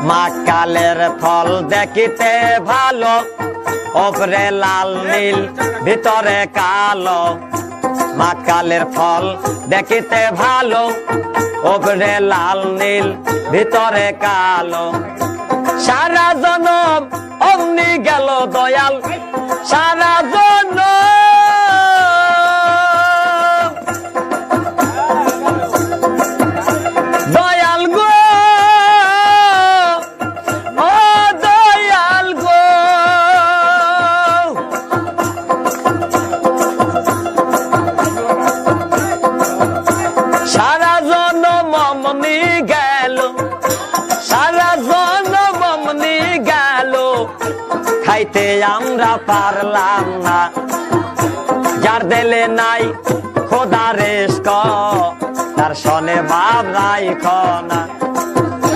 মাকালের ফল দেখিতে ভালো, ওপরে লাল নীল ভিতরে কালো। মাকালের ফল দেখিতে ভালো, ওপরে লাল নীল ভিতরে কালো। সারা জনম অমনি গেল দয়াল, সারা জনম দয়াল গো, ও দয়াল গো। সারা জনম অমনি গেল, সারা জনম অমনি গেল, খাইতে আমরা পারলাম না। যার দিলে নাই খোদা রেস্ক, তার সনে ভাব রাইখ না।